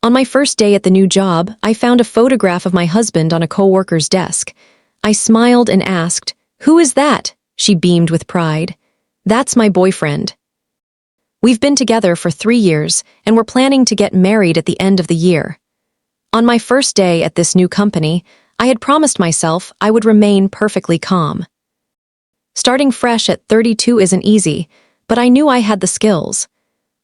On my first day at the new job, I found a photograph of my husband on a coworker's desk. I smiled and asked, "Who is that?" She beamed with pride. "That's my boyfriend. We've been together for 3 years, and we're planning to get married at the end of the year." On my first day at this new company, I had promised myself I would remain perfectly calm. Starting fresh at 32 isn't easy, but I knew I had the skills.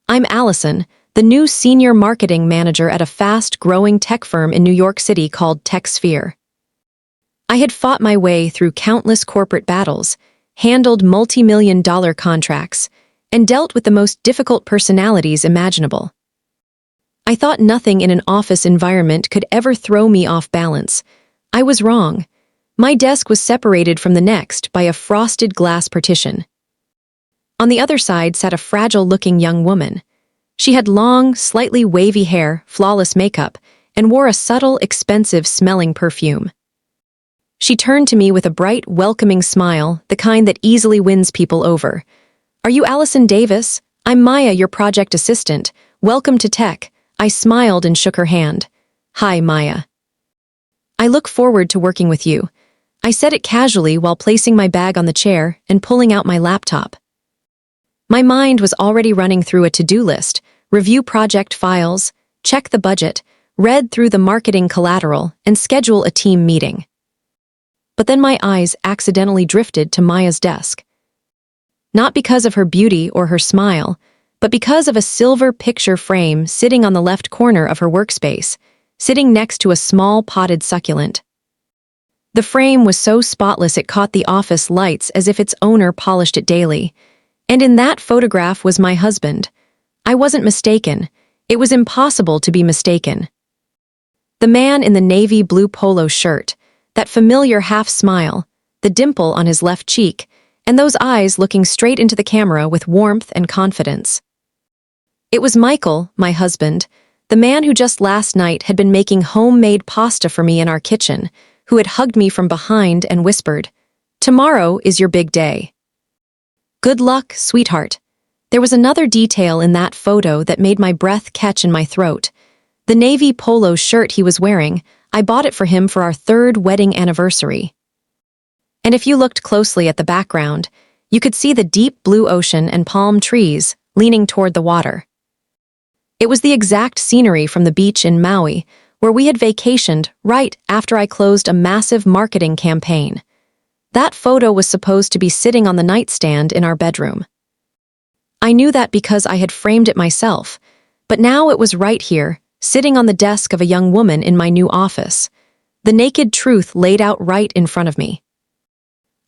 I'm Allison, the new senior marketing manager at a fast-growing tech firm in New York City called TechSphere. I had fought my way through countless corporate battles, handled multi-million-dollar contracts, and dealt with the most difficult personalities imaginable. I thought nothing in an office environment could ever throw me off balance. I was wrong. My desk was separated from the next by a frosted glass partition. On the other side sat a fragile-looking young woman. She had long, slightly wavy hair, flawless makeup, and wore a subtle, expensive-smelling perfume. She turned to me with a bright, welcoming smile, the kind that easily wins people over. "Are you Allison Davis? I'm Maya, your project assistant. Welcome to Tech." I smiled and shook her hand. "Hi, Maya. I look forward to working with you." I said it casually while placing my bag on the chair and pulling out my laptop. My mind was already running through a to-do list: review project files, check the budget, read through the marketing collateral, and schedule a team meeting. But then my eyes accidentally drifted to Maya's desk. Not because of her beauty or her smile, but because of a silver picture frame sitting on the left corner of her workspace, sitting next to a small potted succulent. The frame was so spotless it caught the office lights as if its owner polished it daily. And in that photograph was my husband. I wasn't mistaken. It was impossible to be mistaken. The man in the navy blue polo shirt, that familiar half-smile, the dimple on his left cheek, and those eyes looking straight into the camera with warmth and confidence. It was Michael, my husband, the man who just last night had been making homemade pasta for me in our kitchen, who had hugged me from behind and whispered, "Tomorrow is your big day. Good luck, sweetheart." There was another detail in that photo that made my breath catch in my throat. The navy polo shirt he was wearing, I bought it for him for our 3rd wedding anniversary. And if you looked closely at the background, you could see the deep blue ocean and palm trees leaning toward the water. It was the exact scenery from the beach in Maui, where we had vacationed right after I closed a massive marketing campaign. That photo was supposed to be sitting on the nightstand in our bedroom. I knew that because I had framed it myself, but now it was right here, sitting on the desk of a young woman in my new office. The naked truth laid out right in front of me.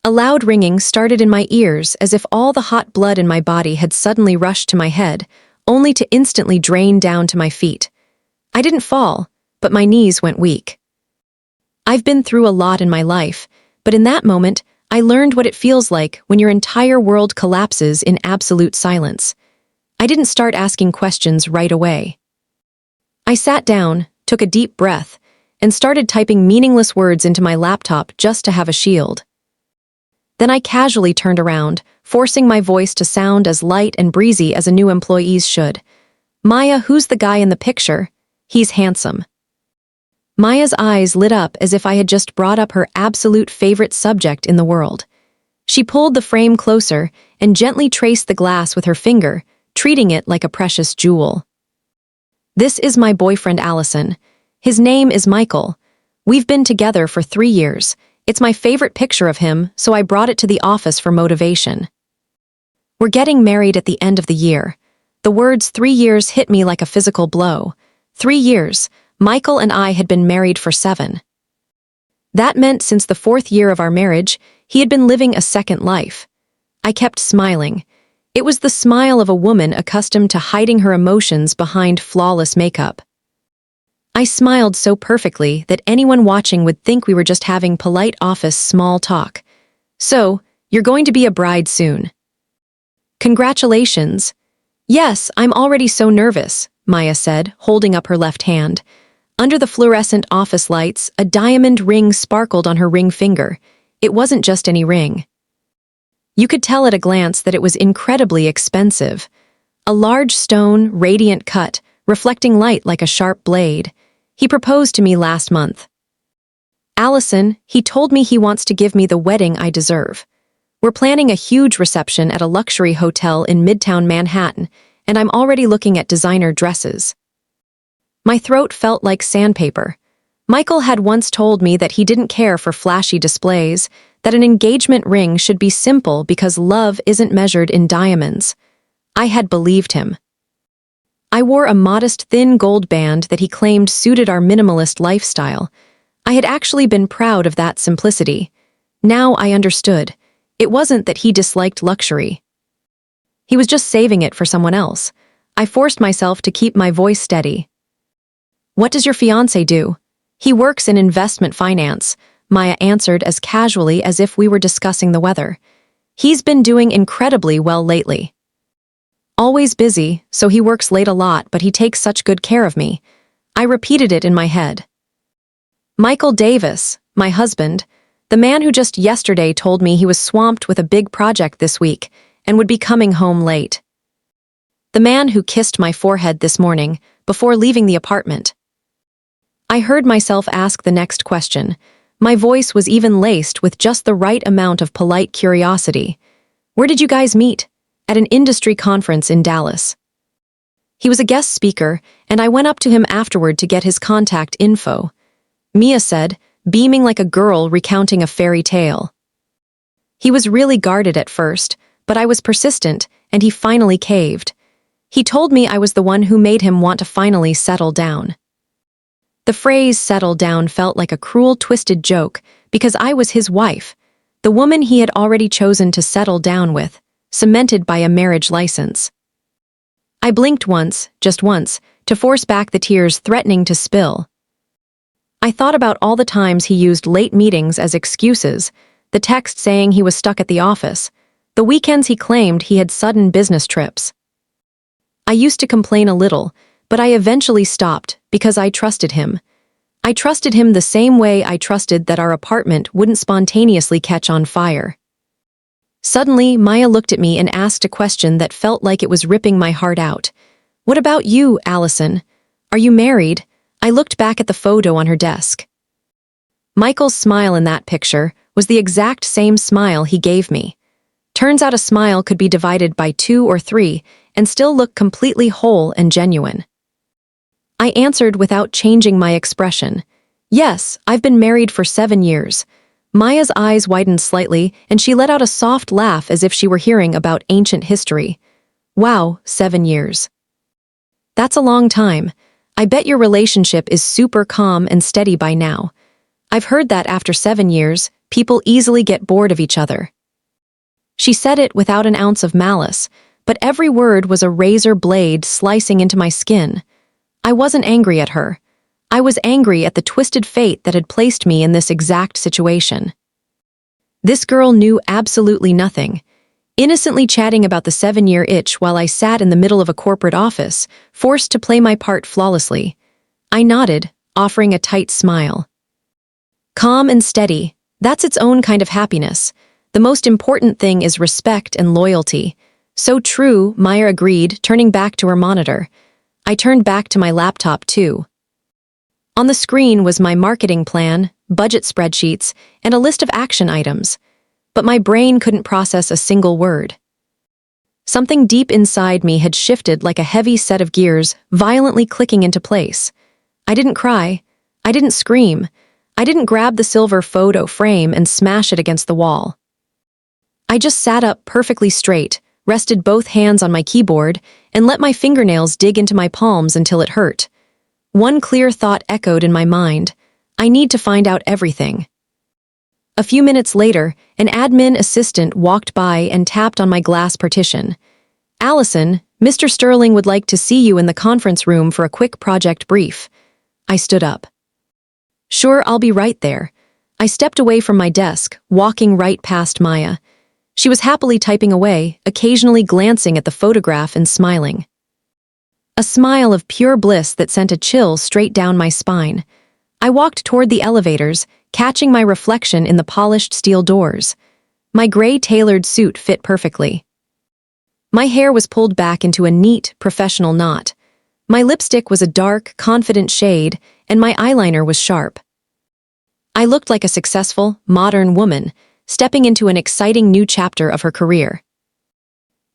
A loud ringing started in my ears as if all the hot blood in my body had suddenly rushed to my head, only to instantly drain down to my feet. I didn't fall, but my knees went weak. I've been through a lot in my life, but in that moment, I learned what it feels like when your entire world collapses in absolute silence. I didn't start asking questions right away. I sat down, took a deep breath, and started typing meaningless words into my laptop just to have a shield. Then I casually turned around, forcing my voice to sound as light and breezy as a new employee's should. "Maya, who's the guy in the picture? He's handsome." Maya's eyes lit up as if I had just brought up her absolute favorite subject in the world. She pulled the frame closer and gently traced the glass with her finger, treating it like a precious jewel. "This is my boyfriend, Allison. His name is Michael. We've been together for 3 years. It's my favorite picture of him, so I brought it to the office for motivation. We're getting married at the end of the year." The words 3 years hit me like a physical blow. 3 years. Michael and I had been married for 7. That meant since the 4th year of our marriage, he had been living a second life. I kept smiling. It was the smile of a woman accustomed to hiding her emotions behind flawless makeup. I smiled so perfectly that anyone watching would think we were just having polite office small talk. "So, you're going to be a bride soon." "Congratulations." "Yes, I'm already so nervous," Maya said, holding up her left hand. Under the fluorescent office lights, a diamond ring sparkled on her ring finger. It wasn't just any ring. You could tell at a glance that it was incredibly expensive. A large stone, radiant cut, reflecting light like a sharp blade. He proposed to me last month. Allison, he told me he wants to give me the wedding I deserve. We're planning a huge reception at a luxury hotel in Midtown Manhattan, and I'm already looking at designer dresses. My throat felt like sandpaper. Michael had once told me that he didn't care for flashy displays, that an engagement ring should be simple because love isn't measured in diamonds. I had believed him. I wore a modest thin gold band that he claimed suited our minimalist lifestyle. I had actually been proud of that simplicity. Now I understood. It wasn't that he disliked luxury. He was just saving it for someone else. I forced myself to keep my voice steady. "What does your fiancé do?" "He works in investment finance," Maya answered as casually as if we were discussing the weather. "He's been doing incredibly well lately. Always busy, so he works late a lot, but he takes such good care of me." I repeated it in my head. Michael Davis, my husband, the man who just yesterday told me he was swamped with a big project this week and would be coming home late. The man who kissed my forehead this morning before leaving the apartment. I heard myself ask the next question. My voice was even laced with just the right amount of polite curiosity. "Where did you guys meet?" "At an industry conference in Dallas." He was a guest speaker, and I went up to him afterward to get his contact info. Mia said, beaming like a girl recounting a fairy tale. He was really guarded at first, but I was persistent, and he finally caved. He told me I was the one who made him want to finally settle down. The phrase "settle down" felt like a cruel, twisted joke because I was his wife, the woman he had already chosen to settle down with, cemented by a marriage license. I blinked once, just once, to force back the tears threatening to spill. I thought about all the times he used late meetings as excuses, the text saying he was stuck at the office, the weekends he claimed he had sudden business trips. I used to complain a little, but I eventually stopped because I trusted him. I trusted him the same way I trusted that our apartment wouldn't spontaneously catch on fire. Suddenly, Maya looked at me and asked a question that felt like it was ripping my heart out. "What about you, Allison? Are you married?" I looked back at the photo on her desk. Michael's smile in that picture was the exact same smile he gave me. Turns out a smile could be divided by 2 or 3 and still look completely whole and genuine. I answered without changing my expression. "Yes, I've been married for 7 years." Maya's eyes widened slightly, and she let out a soft laugh as if she were hearing about ancient history. "Wow, 7 years. That's a long time. I bet your relationship is super calm and steady by now. I've heard that after 7 years, people easily get bored of each other." She said it without an ounce of malice, but every word was a razor blade slicing into my skin. I wasn't angry at her. I was angry at the twisted fate that had placed me in this exact situation. This girl knew absolutely nothing, innocently chatting about the 7-year itch while I sat in the middle of a corporate office, forced to play my part flawlessly. I nodded, offering a tight smile. Calm and steady, that's its own kind of happiness. The most important thing is respect and loyalty. "So true," Maya agreed, turning back to her monitor. I turned back to my laptop, too. On the screen was my marketing plan, budget spreadsheets, and a list of action items. But my brain couldn't process a single word. Something deep inside me had shifted like a heavy set of gears, violently clicking into place. I didn't cry. I didn't scream. I didn't grab the silver photo frame and smash it against the wall. I just sat up perfectly straight, rested both hands on my keyboard, and let my fingernails dig into my palms until it hurt. One clear thought echoed in my mind. I need to find out everything. A few minutes later, an admin assistant walked by and tapped on my glass partition. "Allison, Mr. Sterling would like to see you in the conference room for a quick project brief." I stood up. "Sure, I'll be right there." I stepped away from my desk, walking right past Maya. She was happily typing away, occasionally glancing at the photograph and smiling. A smile of pure bliss that sent a chill straight down my spine. I walked toward the elevators, catching my reflection in the polished steel doors. My gray tailored suit fit perfectly. My hair was pulled back into a neat, professional knot. My lipstick was a dark, confident shade, and my eyeliner was sharp. I looked like a successful, modern woman, stepping into an exciting new chapter of her career.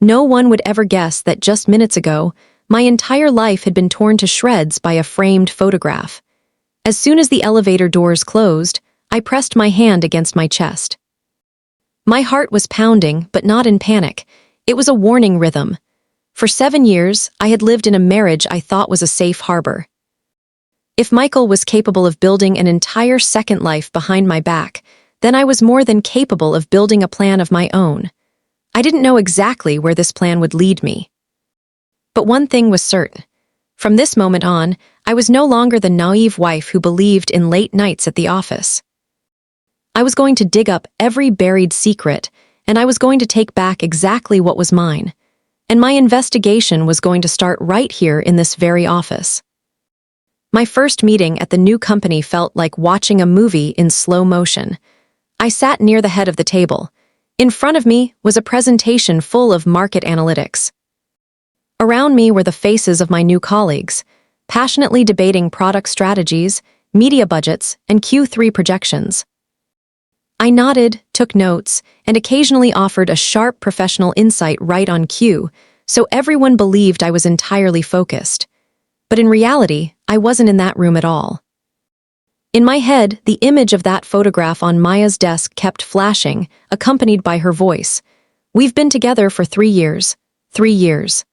No one would ever guess that just minutes ago, my entire life had been torn to shreds by a framed photograph. As soon as the elevator doors closed, I pressed my hand against my chest. My heart was pounding, but not in panic. It was a warning rhythm. For 7 years, I had lived in a marriage I thought was a safe harbor. If Michael was capable of building an entire second life behind my back, then I was more than capable of building a plan of my own. I didn't know exactly where this plan would lead me. But one thing was certain. From this moment on, I was no longer the naive wife who believed in late nights at the office. I was going to dig up every buried secret, and I was going to take back exactly what was mine. And my investigation was going to start right here in this very office. My first meeting at the new company felt like watching a movie in slow motion. I sat near the head of the table. In front of me was a presentation full of market analytics. Around me were the faces of my new colleagues, passionately debating product strategies, media budgets, and Q3 projections. I nodded, took notes, and occasionally offered a sharp professional insight right on cue, so everyone believed I was entirely focused. But in reality, I wasn't in that room at all. In my head, the image of that photograph on Maya's desk kept flashing, accompanied by her voice. "We've been together for 3 years. 3 years."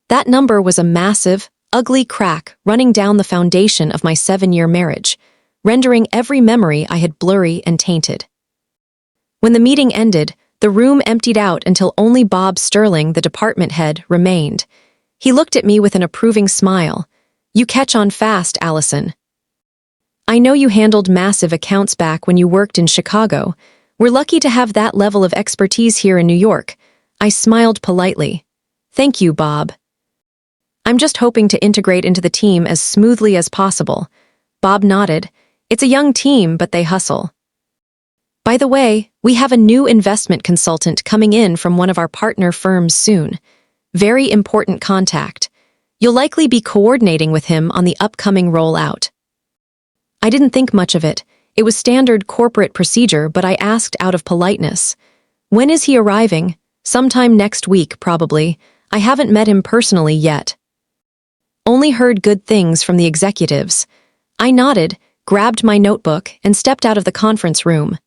That number was a massive, ugly crack running down the foundation of my 7-year marriage, rendering every memory I had blurry and tainted. When the meeting ended, the room emptied out until only Bob Sterling, the department head, remained. He looked at me with an approving smile. "You catch on fast, Allison. I know you handled massive accounts back when you worked in Chicago. We're lucky to have that level of expertise here in New York." I smiled politely. "Thank you, Bob. I'm just hoping to integrate into the team as smoothly as possible." Bob nodded. "It's a young team, but they hustle. By the way, we have a new investment consultant coming in from one of our partner firms soon. Very important contact. You'll likely be coordinating with him on the upcoming rollout." I didn't think much of it. It was standard corporate procedure, but I asked out of politeness. "When is he arriving?" "Sometime next week, probably. I haven't met him personally yet." "Only heard good things from the executives." I nodded, grabbed my notebook, and stepped out of the conference room.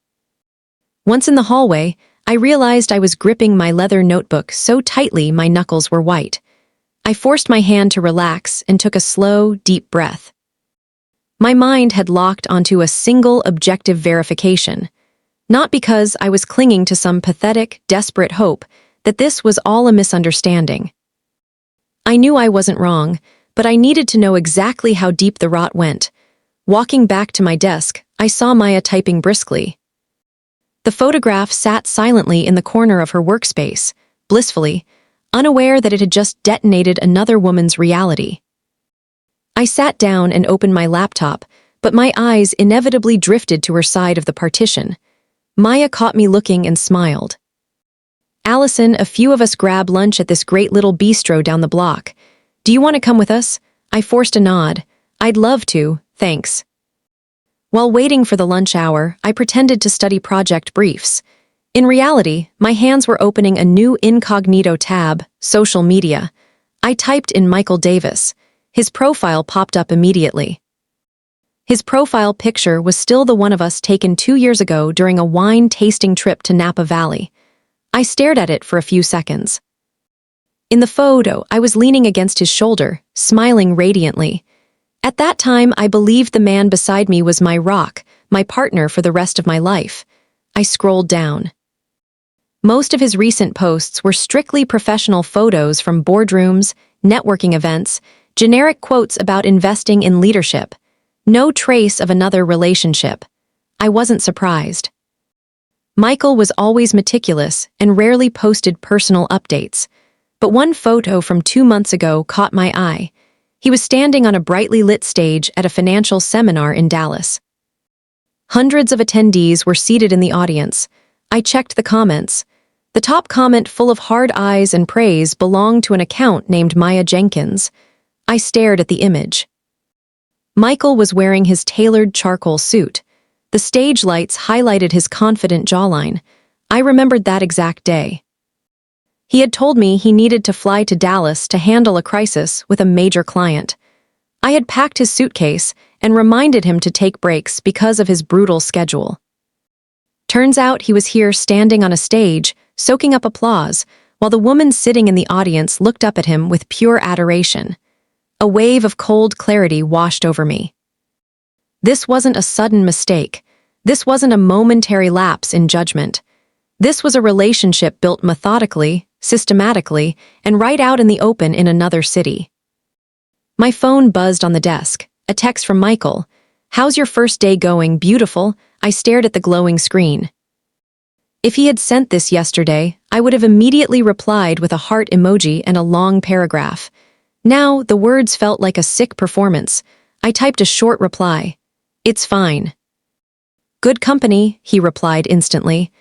Once in the hallway, I realized I was gripping my leather notebook so tightly my knuckles were white. I forced my hand to relax and took a slow, deep breath. My mind had locked onto a single objective verification, not because I was clinging to some pathetic, desperate hope that this was all a misunderstanding. I knew I wasn't wrong, but I needed to know exactly how deep the rot went. Walking back to my desk, I saw Maya typing briskly. The photograph sat silently in the corner of her workspace, blissfully, unaware that it had just detonated another woman's reality. I sat down and opened my laptop, but my eyes inevitably drifted to her side of the partition. Maya caught me looking and smiled. "Allison, a few of us grab lunch at this great little bistro down the block. Do you want to come with us?" I forced a nod. "I'd love to, thanks." While waiting for the lunch hour, I pretended to study project briefs. In reality, my hands were opening a new incognito tab, social media. I typed in Michael Davis. His profile popped up immediately. His profile picture was still the one of us taken 2 years ago during a wine-tasting trip to Napa Valley. I stared at it for a few seconds. In the photo, I was leaning against his shoulder, smiling radiantly. At that time, I believed the man beside me was my rock, my partner for the rest of my life. I scrolled down. Most of his recent posts were strictly professional photos from boardrooms, networking events, generic quotes about investing in leadership. No trace of another relationship. I wasn't surprised. Michael was always meticulous and rarely posted personal updates. But one photo from 2 months ago caught my eye. He was standing on a brightly lit stage at a financial seminar in Dallas. Hundreds of attendees were seated in the audience. I checked the comments. The top comment, full of hard eyes and praise, belonged to an account named Maya Jenkins. I stared at the image. Michael was wearing his tailored charcoal suit. The stage lights highlighted his confident jawline. I remembered that exact day. He had told me he needed to fly to Dallas to handle a crisis with a major client. I had packed his suitcase and reminded him to take breaks because of his brutal schedule. Turns out he was here standing on a stage, soaking up applause, while the woman sitting in the audience looked up at him with pure adoration. A wave of cold clarity washed over me. This wasn't a sudden mistake. This wasn't a momentary lapse in judgment. This was a relationship built methodically, systematically, and right out in the open in another city. My phone buzzed on the desk, a text from Michael. "How's your first day going, beautiful?" I stared at the glowing screen. If he had sent this yesterday, I would have immediately replied with a heart emoji and a long paragraph. Now, the words felt like a sick performance. I typed a short reply. "It's fine." "Good company," he replied instantly.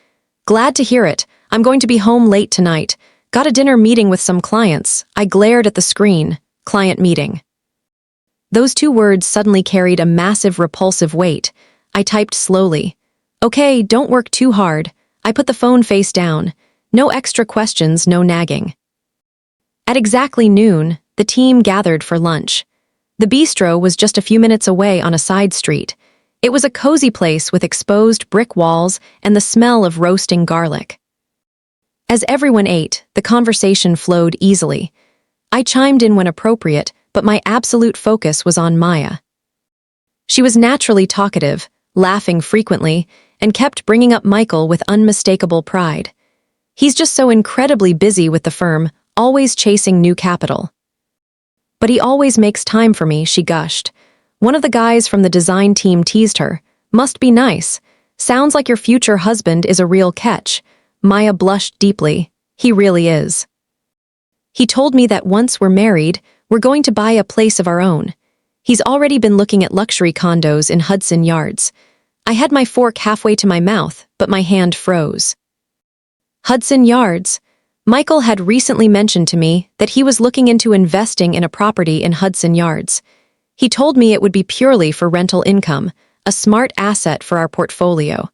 "Glad to hear it. I'm going to be home late tonight. Got a dinner meeting with some clients." I glared at the screen. Client meeting. Those two words suddenly carried a massive repulsive weight. I typed slowly. "Okay, don't work too hard." I put the phone face down. No extra questions, no nagging. At exactly noon, the team gathered for lunch. The bistro was just a few minutes away on a side street. It was a cozy place with exposed brick walls and the smell of roasting garlic. As everyone ate, the conversation flowed easily. I chimed in when appropriate, but my absolute focus was on Maya. She was naturally talkative, laughing frequently, and kept bringing up Michael with unmistakable pride. "He's just so incredibly busy with the firm, always chasing new capital." "But he always makes time for me," she gushed. One of the guys from the design team teased her. "Must be nice. Sounds like your future husband is a real catch." Maya blushed deeply. "He really is. He told me that once we're married, we're going to buy a place of our own. He's already been looking at luxury condos in Hudson Yards." I had my fork halfway to my mouth, but my hand froze. Hudson Yards. Michael had recently mentioned to me that he was looking into investing in a property in Hudson Yards. He told me it would be purely for rental income, a smart asset for our portfolio.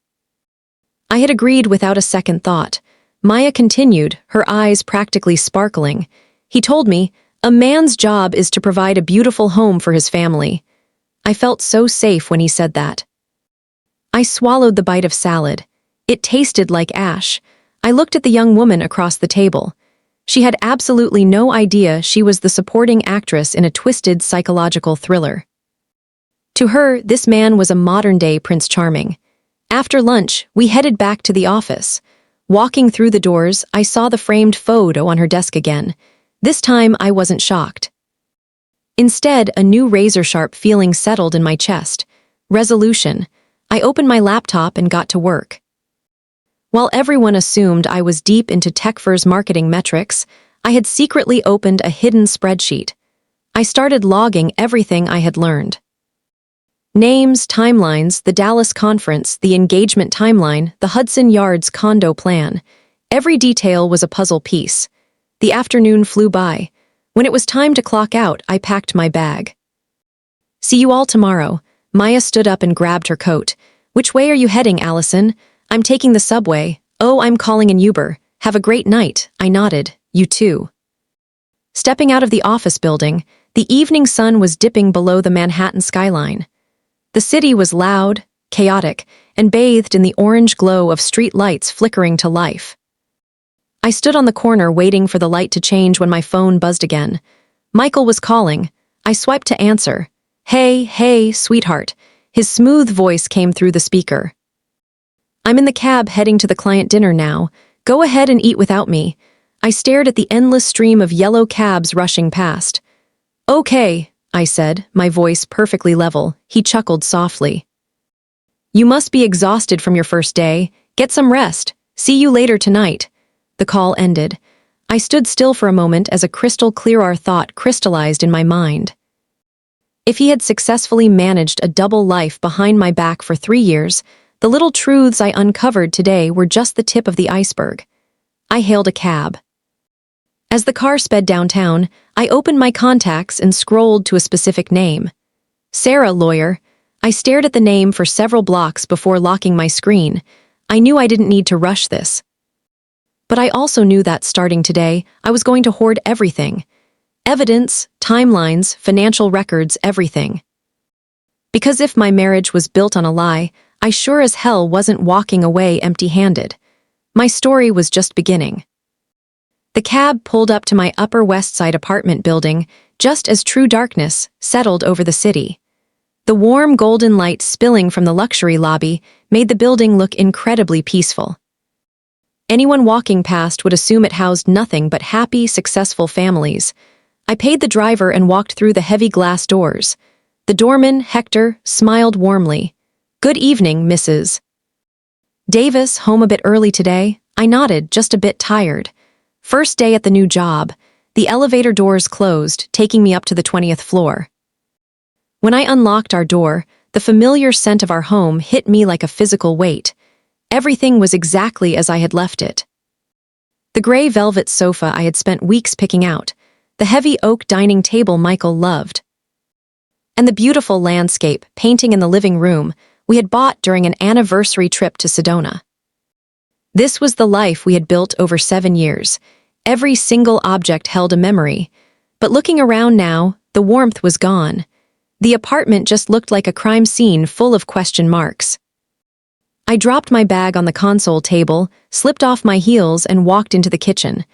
I had agreed without a second thought. Maya continued, her eyes practically sparkling. "He told me, a man's job is to provide a beautiful home for his family." I felt so safe when he said that. I swallowed the bite of salad. It tasted like ash. I looked at the young woman across the table. She had absolutely no idea she was the supporting actress in a twisted psychological thriller. To her, this man was a modern-day Prince Charming. After lunch, we headed back to the office. Walking through the doors, I saw the framed photo on her desk again. This time, I wasn't shocked. Instead, a new razor-sharp feeling settled in my chest. Resolution. I opened my laptop and got to work. While everyone assumed I was deep into TechFir's marketing metrics, I had secretly opened a hidden spreadsheet. I started logging everything I had learned. Names, timelines, the Dallas conference, the engagement timeline, the Hudson Yards condo plan. Every detail was a puzzle piece. The afternoon flew by. When it was time to clock out, I packed my bag. "See you all tomorrow." Maya stood up and grabbed her coat. "Which way are you heading, Allison?" "I'm taking the subway." "Oh, I'm calling an Uber." "Have a great night." I nodded. "You too." Stepping out of the office building, the evening sun was dipping below the Manhattan skyline. The city was loud, chaotic, and bathed in the orange glow of street lights flickering to life. I stood on the corner waiting for the light to change when my phone buzzed again. Michael was calling. I swiped to answer. Hey, sweetheart." His smooth voice came through the speaker. "I'm in the cab heading to the client dinner now. Go ahead and eat without me." I stared at the endless stream of yellow cabs rushing past. "Okay," I said, my voice perfectly level. He chuckled softly. "You must be exhausted from your first day. Get some rest. See you later tonight." The call ended. I stood still for a moment as a crystal-clear thought crystallized in my mind. If he had successfully managed a double life behind my back for 3 years, the little truths I uncovered today were just the tip of the iceberg. I hailed a cab. As the car sped downtown, I opened my contacts and scrolled to a specific name. Sarah, lawyer. I stared at the name for several blocks before locking my screen. I knew I didn't need to rush this. But I also knew that starting today, I was going to hoard everything. Evidence, timelines, financial records, everything. Because if my marriage was built on a lie, I sure as hell wasn't walking away empty-handed. My story was just beginning. The cab pulled up to my Upper West Side apartment building just as true darkness settled over the city. The warm golden light spilling from the luxury lobby made the building look incredibly peaceful. Anyone walking past would assume it housed nothing but happy, successful families. I paid the driver and walked through the heavy glass doors. The doorman, Hector, smiled warmly. "Good evening, Mrs. Davis, home a bit early today?" I nodded, just a bit tired. First day at the new job. The elevator doors closed, taking me up to the 20th floor. When I unlocked our door, the familiar scent of our home hit me like a physical weight. Everything was exactly as I had left it. The gray velvet sofa I had spent weeks picking out, the heavy oak dining table Michael loved, and the beautiful landscape painting in the living room we had bought during an anniversary trip to Sedona. This was the life we had built over 7 years. Every single object held a memory, but looking around now, the warmth was gone. The apartment just looked like a crime scene full of question marks. I dropped my bag on the console table, slipped off my heels, and walked into the kitchen.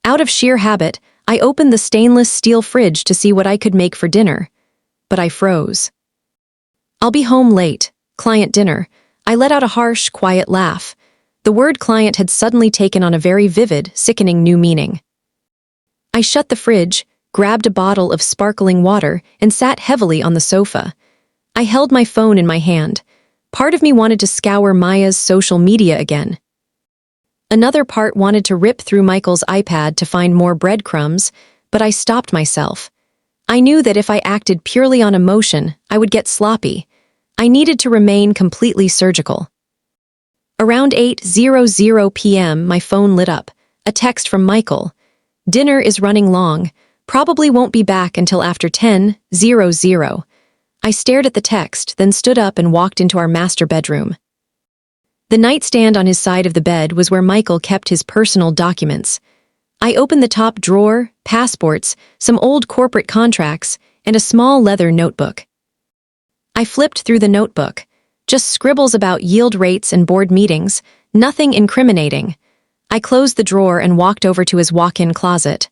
Out of sheer habit, I opened the stainless steel fridge to see what I could make for dinner. But I froze. "I'll be home late. Client dinner." I let out a harsh, quiet laugh. The word client had suddenly taken on a very vivid, sickening new meaning. I shut the fridge, grabbed a bottle of sparkling water, and sat heavily on the sofa. I held my phone in my hand. Part of me wanted to scour Maya's social media again. Another part wanted to rip through Michael's iPad to find more breadcrumbs, but I stopped myself. I knew that if I acted purely on emotion, I would get sloppy. I needed to remain completely surgical. Around 8:00 p.m., my phone lit up. A text from Michael. "Dinner is running long. Probably won't be back until after 10:00. I stared at the text, then stood up and walked into our master bedroom. The nightstand on his side of the bed was where Michael kept his personal documents. I opened the top drawer, passports, some old corporate contracts, and a small leather notebook. I flipped through the notebook. Just scribbles about yield rates and board meetings, nothing incriminating. I closed the drawer and walked over to his walk-in closet.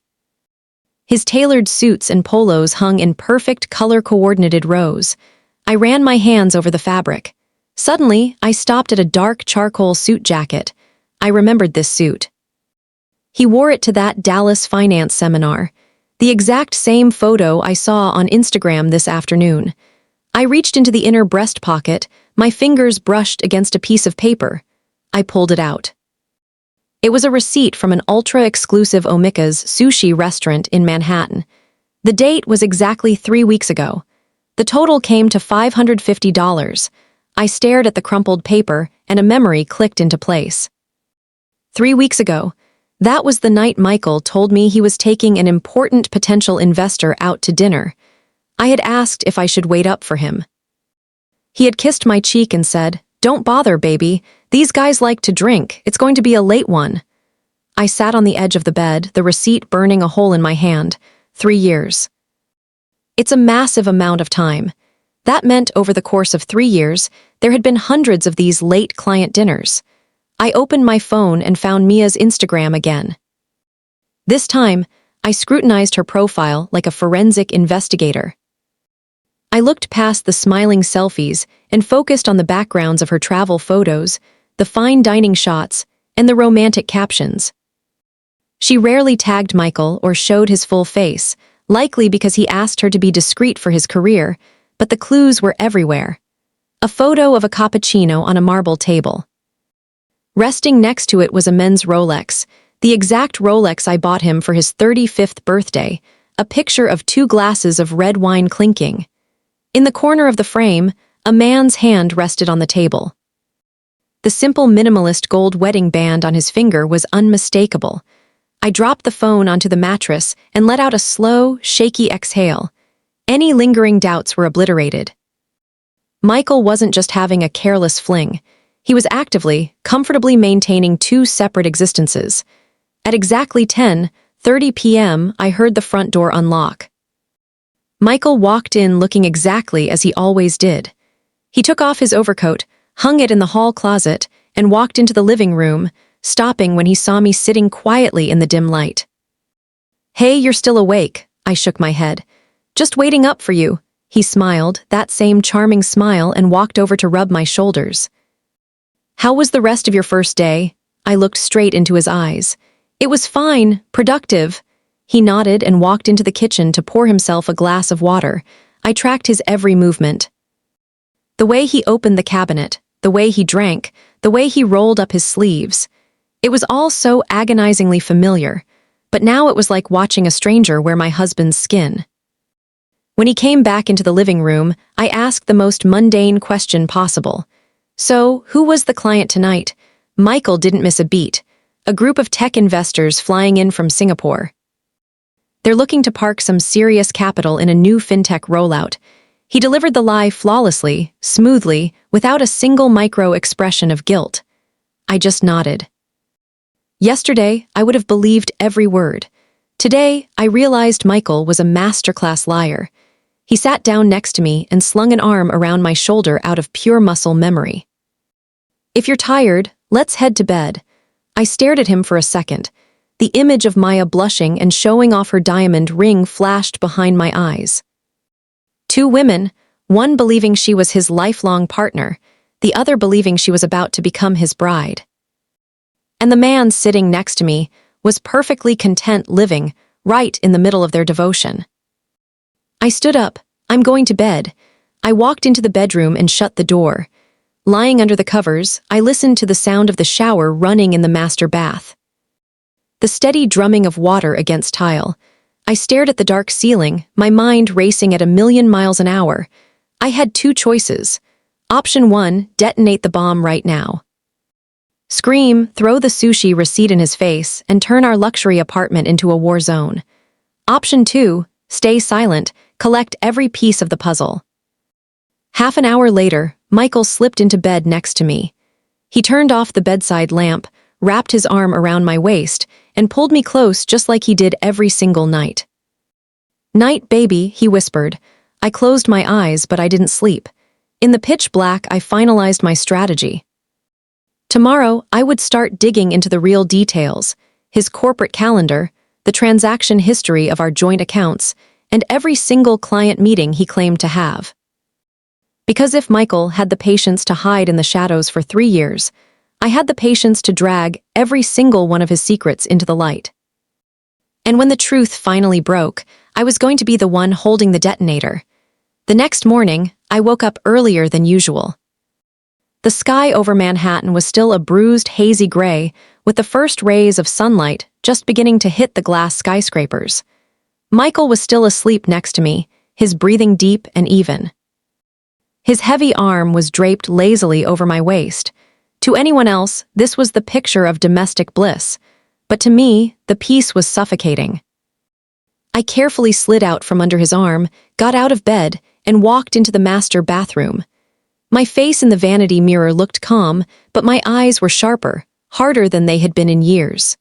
His tailored suits and polos hung in perfect color-coordinated rows. I ran my hands over the fabric. Suddenly, I stopped at a dark charcoal suit jacket. I remembered this suit. He wore it to that Dallas finance seminar. The exact same photo I saw on Instagram this afternoon. I reached into the inner breast pocket, my fingers brushed against a piece of paper. I pulled it out. It was a receipt from an ultra-exclusive Omika's sushi restaurant in Manhattan. The date was exactly 3 weeks ago. The total came to $550. I stared at the crumpled paper, and a memory clicked into place. 3 weeks ago, that was the night Michael told me he was taking an important potential investor out to dinner. I had asked if I should wait up for him. He had kissed my cheek and said, "Don't bother, baby. These guys like to drink. It's going to be a late one." I sat on the edge of the bed, the receipt burning a hole in my hand. 3 years. It's a massive amount of time. That meant over the course of 3 years, there had been hundreds of these late client dinners. I opened my phone and found Mia's Instagram again. This time, I scrutinized her profile like a forensic investigator. I looked past the smiling selfies and focused on the backgrounds of her travel photos, the fine dining shots, and the romantic captions. She rarely tagged Michael or showed his full face, likely because he asked her to be discreet for his career, but the clues were everywhere. A photo of a cappuccino on a marble table. Resting next to it was a men's Rolex, the exact Rolex I bought him for his 35th birthday, a picture of 2 glasses of red wine clinking. In the corner of the frame, a man's hand rested on the table. The simple minimalist gold wedding band on his finger was unmistakable. I dropped the phone onto the mattress and let out a slow, shaky exhale. Any lingering doubts were obliterated. Michael wasn't just having a careless fling. He was actively, comfortably maintaining two separate existences. At exactly 10:30 p.m., I heard the front door unlock. Michael walked in looking exactly as he always did. He took off his overcoat, hung it in the hall closet, and walked into the living room, stopping when he saw me sitting quietly in the dim light. "Hey, you're still awake," I shook my head. "Just waiting up for you." He smiled, that same charming smile, and walked over to rub my shoulders. "How was the rest of your first day?" I looked straight into his eyes. "It was fine, productive." He nodded and walked into the kitchen to pour himself a glass of water. I tracked his every movement. The way he opened the cabinet, the way he drank, the way he rolled up his sleeves. It was all so agonizingly familiar, but now it was like watching a stranger wear my husband's skin. When he came back into the living room, I asked the most mundane question possible. "So, who was the client tonight?" Michael didn't miss a beat. "A group of tech investors flying in from Singapore. They're looking to park some serious capital in a new fintech rollout." He delivered the lie flawlessly, smoothly, without a single micro-expression of guilt. I just nodded. Yesterday, I would have believed every word. Today, I realized Michael was a masterclass liar. He sat down next to me and slung an arm around my shoulder out of pure muscle memory. "If you're tired, let's head to bed." I stared at him for a second. The image of Maya blushing and showing off her diamond ring flashed behind my eyes. Two women, one believing she was his lifelong partner, the other believing she was about to become his bride. And the man sitting next to me was perfectly content living right in the middle of their devotion. I stood up. "I'm going to bed." I walked into the bedroom and shut the door. Lying under the covers, I listened to the sound of the shower running in the master bath. The steady drumming of water against tile. I stared at the dark ceiling, my mind racing at 1,000,000 miles an hour. I had two choices. Option 1, detonate the bomb right now. Scream, throw the sushi receipt in his face, and turn our luxury apartment into a war zone. Option 2, stay silent, collect every piece of the puzzle. Half an hour later, Michael slipped into bed next to me. He turned off the bedside lamp, wrapped his arm around my waist, and pulled me close just like he did every single night. "Night, baby," he whispered. I closed my eyes, but I didn't sleep. In the pitch black, I finalized my strategy. Tomorrow, I would start digging into the real details, his corporate calendar, the transaction history of our joint accounts, and every single client meeting he claimed to have. Because if Michael had the patience to hide in the shadows for 3 years, I had the patience to drag every single one of his secrets into the light. And when the truth finally broke, I was going to be the one holding the detonator. The next morning, I woke up earlier than usual. The sky over Manhattan was still a bruised, hazy gray, with the first rays of sunlight just beginning to hit the glass skyscrapers. Michael was still asleep next to me, his breathing deep and even. His heavy arm was draped lazily over my waist. To anyone else, this was the picture of domestic bliss, but to me, the peace was suffocating. I carefully slid out from under his arm, got out of bed, and walked into the master bathroom. My face in the vanity mirror looked calm, but my eyes were sharper, harder than they had been in years.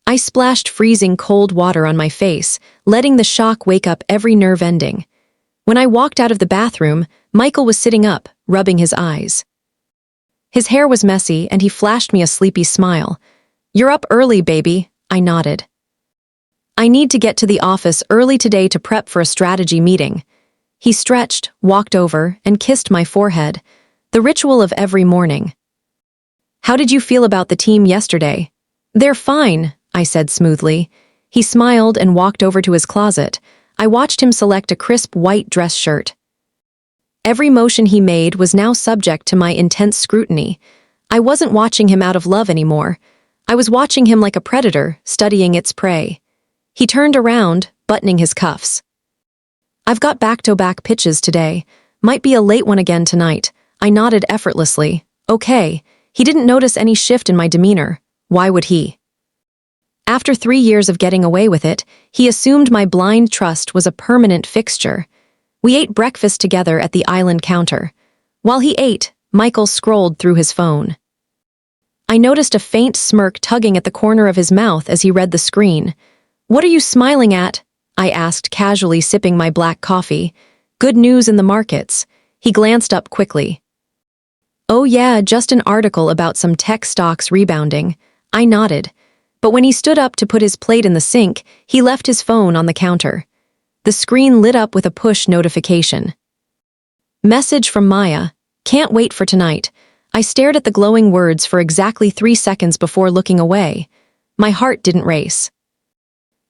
I splashed freezing cold water on my face, letting the shock wake up every nerve ending. When I walked out of the bathroom, Michael was sitting up, rubbing his eyes. His hair was messy, and he flashed me a sleepy smile. "You're up early, baby," I nodded. "I need to get to the office early today to prep for a strategy meeting." He stretched, walked over, and kissed my forehead, the ritual of every morning. "How did you feel about the team yesterday?" "They're fine," I said smoothly. He smiled and walked over to his closet. I watched him select a crisp white dress shirt. Every motion he made was now subject to my intense scrutiny. I wasn't watching him out of love anymore. I was watching him like a predator, studying its prey. He turned around, buttoning his cuffs. "I've got back-to-back pitches today. Might be a late one again tonight." I nodded effortlessly. "Okay." He didn't notice any shift in my demeanor. Why would he? After 3 years of getting away with it, he assumed my blind trust was a permanent fixture. We ate breakfast together at the island counter. While he ate, Michael scrolled through his phone. I noticed a faint smirk tugging at the corner of his mouth as he read the screen. "What are you smiling at?" I asked, casually sipping my black coffee. "Good news in the markets." He glanced up quickly. "Oh yeah, just an article about some tech stocks rebounding." I nodded. But when he stood up to put his plate in the sink, he left his phone on the counter. The screen lit up with a push notification. Message from Maya. "Can't wait for tonight." I stared at the glowing words for exactly 3 seconds before looking away. My heart didn't race.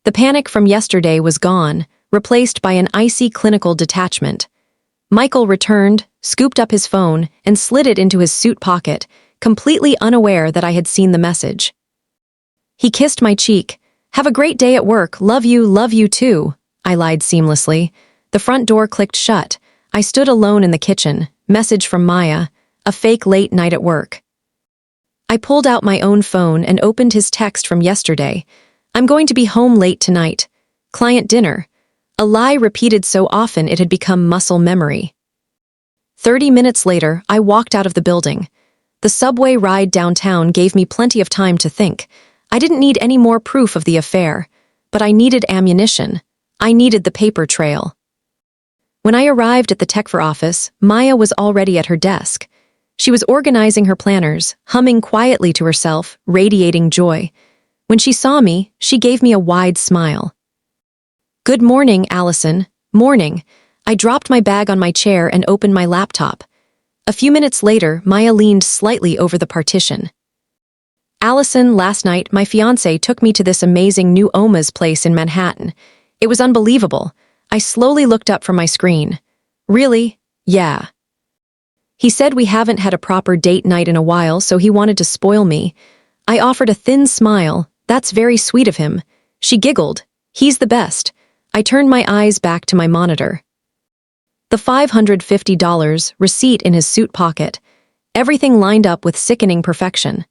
The panic from yesterday was gone, replaced by an icy clinical detachment. Michael returned, scooped up his phone, and slid it into his suit pocket, completely unaware that I had seen the message. He kissed my cheek. "Have a great day at work, love you too," I lied seamlessly. The front door clicked shut. I stood alone in the kitchen. Message from Maya. A fake late night at work. I pulled out my own phone and opened his text from yesterday. "I'm going to be home late tonight. Client dinner." A lie repeated so often it had become muscle memory. 30 minutes later, I walked out of the building. The subway ride downtown gave me plenty of time to think. I didn't need any more proof of the affair, but I needed ammunition. I needed the paper trail. When I arrived at the Techfor office, Maya was already at her desk. She was organizing her planners, humming quietly to herself, radiating joy. When she saw me, she gave me a wide smile. "Good morning, Allison." "Morning." I dropped my bag on my chair and opened my laptop. A few minutes later, Maya leaned slightly over the partition. "Allison, last night, my fiancé took me to this amazing new Oma's place in Manhattan. It was unbelievable." I slowly looked up from my screen. "Really?" "Yeah." "He said we haven't had a proper date night in a while, so he wanted to spoil me." I offered a thin smile. "That's very sweet of him." She giggled. "He's the best." I turned my eyes back to my monitor. The $550 receipt in his suit pocket. Everything lined up with sickening perfection.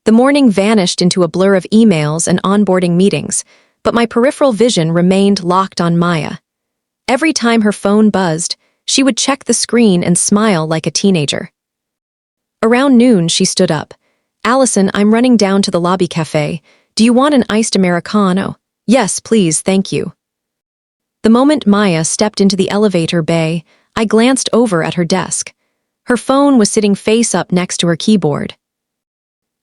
The morning vanished into a blur of emails and onboarding meetings, but my peripheral vision remained locked on Maya. Every time her phone buzzed, she would check the screen and smile like a teenager. Around noon, she stood up. "Allison, I'm running down to the lobby cafe. Do you want an iced Americano?" "Yes, please, thank you." The moment Maya stepped into the elevator bay, I glanced over at her desk. Her phone was sitting face up next to her keyboard.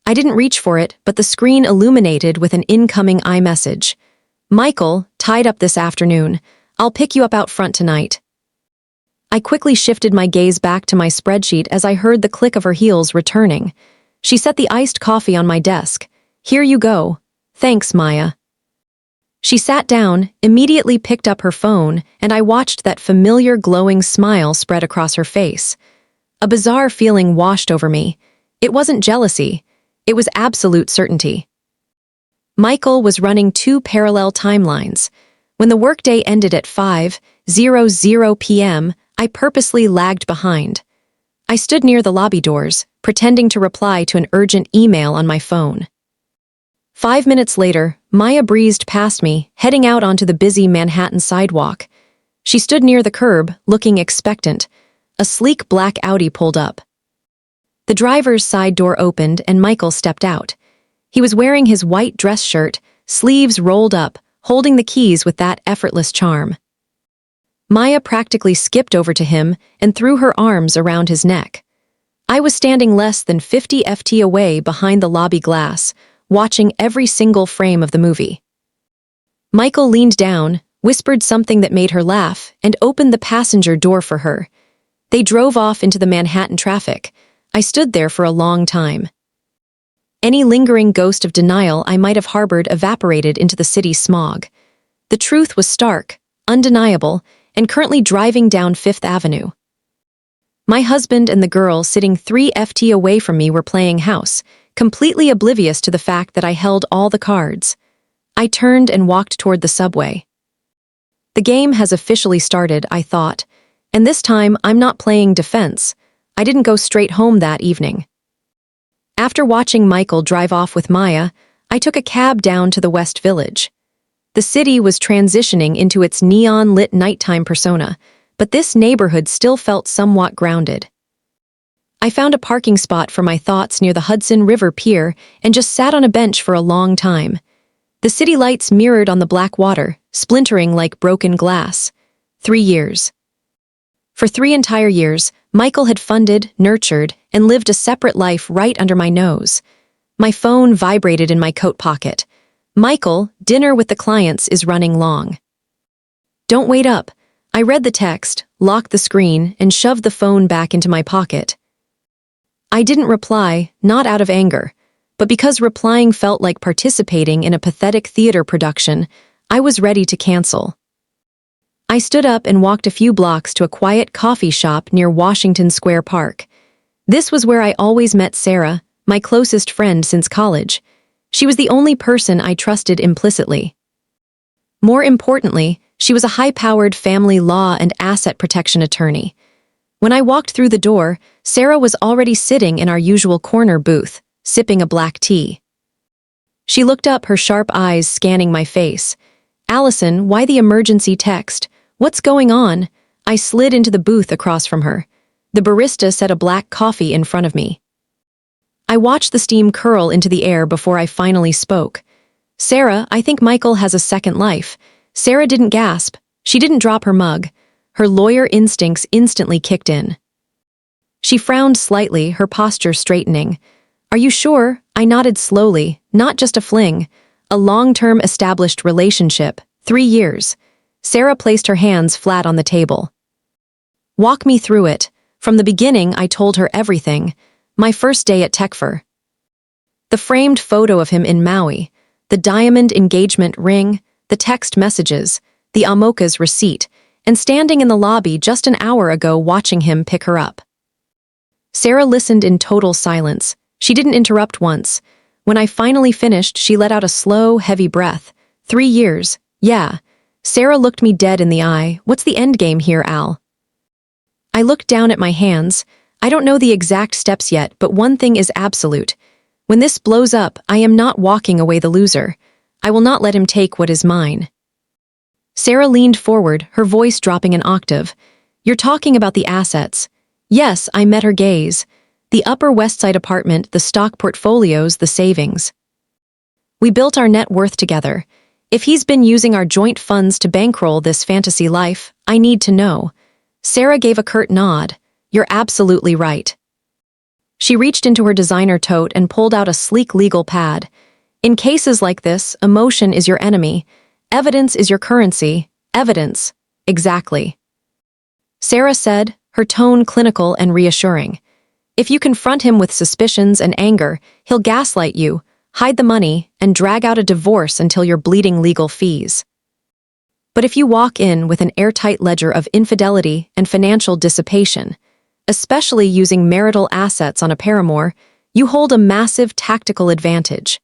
I didn't reach for it, but the screen illuminated with an incoming iMessage. "Michael, tied up this afternoon. I'll pick you up out front tonight." I quickly shifted my gaze back to my spreadsheet as I heard the click of her heels returning. She set the iced coffee on my desk. "Here you go." "Thanks, Maya." She sat down, immediately picked up her phone, and I watched that familiar glowing smile spread across her face. A bizarre feeling washed over me. It wasn't jealousy. It was absolute certainty. Michael was running 2 parallel timelines. When the workday ended at 5:00 p.m., I purposely lagged behind. I stood near the lobby doors, pretending to reply to an urgent email on my phone. 5 minutes later, Maya breezed past me, heading out onto the busy Manhattan sidewalk. She stood near the curb, looking expectant. A sleek black Audi pulled up. The driver's side door opened and Michael stepped out. He was wearing his white dress shirt, sleeves rolled up, holding the keys with that effortless charm. Maya practically skipped over to him and threw her arms around his neck. I was standing less than 50 feet away behind the lobby glass, watching every single frame of the movie. Michael leaned down, whispered something that made her laugh, and opened the passenger door for her. They drove off into the Manhattan traffic. I stood there for a long time. Any lingering ghost of denial I might have harbored evaporated into the city's smog. The truth was stark, undeniable, and currently driving down Fifth Avenue. My husband and the girl sitting 3 feet away from me were playing house, completely oblivious to the fact that I held all the cards. I turned and walked toward the subway. The game has officially started, I thought, and this time I'm not playing defense. I didn't go straight home that evening. After watching Michael drive off with Maya, I took a cab down to the West Village. The city was transitioning into its neon-lit nighttime persona, but this neighborhood still felt somewhat grounded. I found a parking spot for my thoughts near the Hudson River Pier and just sat on a bench for a long time. The city lights mirrored on the black water, splintering like broken glass. 3 years. For 3 entire years, Michael had funded, nurtured, and lived a separate life right under my nose. My phone vibrated in my coat pocket. Michael, dinner with the clients is running long. Don't wait up. I read the text, locked the screen, and shoved the phone back into my pocket. I didn't reply, not out of anger, but because replying felt like participating in a pathetic theater production, I was ready to cancel. I stood up and walked a few blocks to a quiet coffee shop near Washington Square Park. This was where I always met Sarah, my closest friend since college. She was the only person I trusted implicitly. More importantly, she was a high-powered family law and asset protection attorney. When I walked through the door, Sarah was already sitting in our usual corner booth, sipping a black tea. She looked up, her sharp eyes scanning my face. "Allison, why the emergency text? What's going on?" I slid into the booth across from her. The barista set a black coffee in front of me. I watched the steam curl into the air before I finally spoke. "Sarah, I think Michael has a second life." Sarah didn't gasp. She didn't drop her mug. Her lawyer instincts instantly kicked in. She frowned slightly, her posture straightening. "Are you sure?" I nodded slowly. "Not just a fling. A long-term established relationship. 3 years." Sarah placed her hands flat on the table. "Walk me through it." From the beginning, I told her everything. My first day at TechFur. The framed photo of him in Maui, the diamond engagement ring, the text messages, the Amoka's receipt, and standing in the lobby just an hour ago watching him pick her up. Sarah listened in total silence. She didn't interrupt once. When I finally finished, she let out a slow, heavy breath. 3 years. Yeah. Sarah looked me dead in the eye. "What's the end game here, Al?" I looked down at my hands. I don't know the exact steps yet, but one thing is absolute. When this blows up, I am not walking away the loser. I will not let him take what is mine. Sarah leaned forward, her voice dropping an octave. "You're talking about the assets." Yes, I met her gaze. The Upper West Side apartment, the stock portfolios, the savings. We built our net worth together. If he's been using our joint funds to bankroll this fantasy life, I need to know. Sarah gave a curt nod. "You're absolutely right." She reached into her designer tote and pulled out a sleek legal pad. "In cases like this, emotion is your enemy. Evidence is your currency." Evidence. Exactly. Sarah said, her tone clinical and reassuring. "If you confront him with suspicions and anger, he'll gaslight you, hide the money, and drag out a divorce until you're bleeding legal fees. But if you walk in with an airtight ledger of infidelity and financial dissipation, especially using marital assets on a paramour, you hold a massive tactical advantage."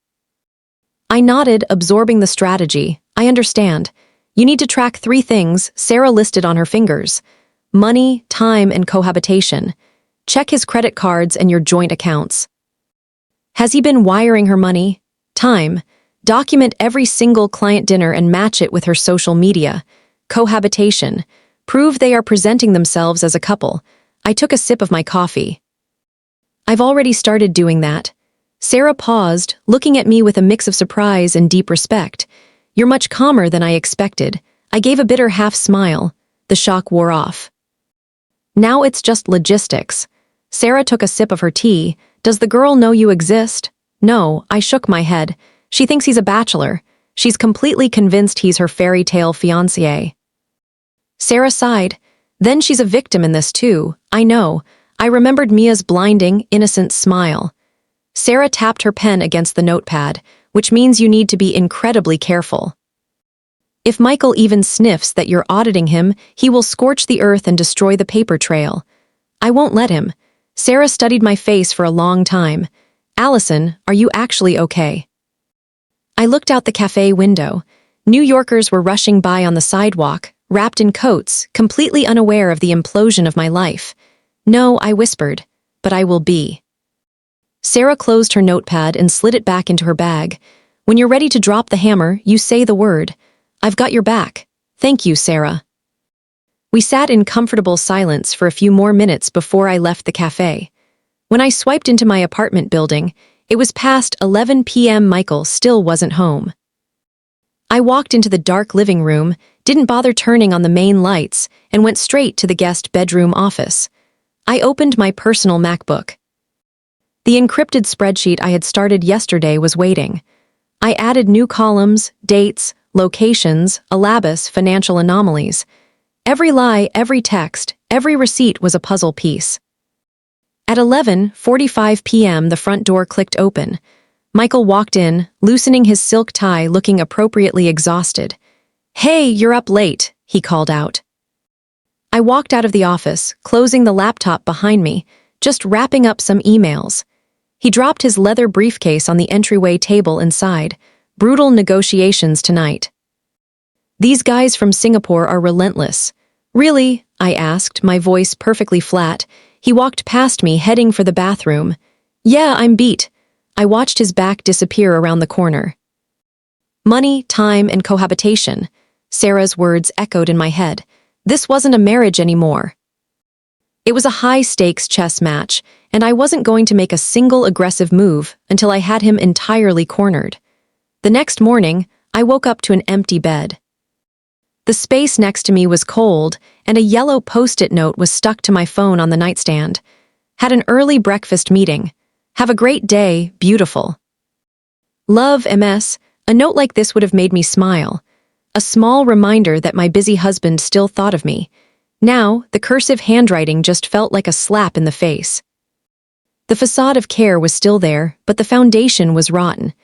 I nodded, absorbing the strategy. "I understand. You need to track 3 things," Sarah listed on her fingers. "Money, time, and cohabitation. Check his credit cards and your joint accounts. Has he been wiring her money? Time. Document every single client dinner and match it with her social media. Cohabitation. Prove they are presenting themselves as a couple." I took a sip of my coffee. "I've already started doing that." Sarah paused, looking at me with a mix of surprise and deep respect. "You're much calmer than I expected." I gave a bitter half-smile. The shock wore off. "Now it's just logistics." Sarah took a sip of her tea. "Does the girl know you exist?" "No," I shook my head. "She thinks he's a bachelor. She's completely convinced he's her fairy tale fiancé." Sarah sighed. "Then she's a victim in this too." "I know." I remembered Mia's blinding, innocent smile. Sarah tapped her pen against the notepad, "which means you need to be incredibly careful. If Michael even sniffs that you're auditing him, he will scorch the earth and destroy the paper trail." "I won't let him." Sarah studied my face for a long time. "Allison, are you actually okay?" I looked out the cafe window. New Yorkers were rushing by on the sidewalk, wrapped in coats, completely unaware of the implosion of my life. "No," I whispered, "but I will be." Sarah closed her notepad and slid it back into her bag. When you're ready to drop the hammer, you say the word. I've got your back. Thank you, Sarah. We sat in comfortable silence for a few more minutes before I left the cafe. When I swiped into my apartment building, it was past 11 p.m. Michael still wasn't home. I walked into the dark living room, didn't bother turning on the main lights, and went straight to the guest bedroom office. I opened my personal MacBook. The encrypted spreadsheet I had started yesterday was waiting. I added new columns, dates, locations, Alabas, financial anomalies. Every lie, every text, every receipt was a puzzle piece. At 11:45 p.m. the front door clicked open. Michael walked in, loosening his silk tie, looking appropriately exhausted. "Hey, you're up late," he called out. I walked out of the office, closing the laptop behind me, just wrapping up some emails. He dropped his leather briefcase on the entryway table inside. Brutal negotiations tonight. These guys from Singapore are relentless. Really? I asked, my voice perfectly flat. He walked past me, heading for the bathroom. Yeah, I'm beat. I watched his back disappear around the corner. Money, time, and cohabitation. Sarah's words echoed in my head. This wasn't a marriage anymore. It was a high-stakes chess match, and I wasn't going to make a single aggressive move until I had him entirely cornered. The next morning, I woke up to an empty bed. The space next to me was cold, and a yellow post-it note was stuck to my phone on the nightstand. Had an early breakfast meeting. Have a great day, beautiful. Love, MS. A note like this would have made me smile. A small reminder that my busy husband still thought of me. Now, the cursive handwriting just felt like a slap in the face. The facade of care was still there, but the foundation was rotten.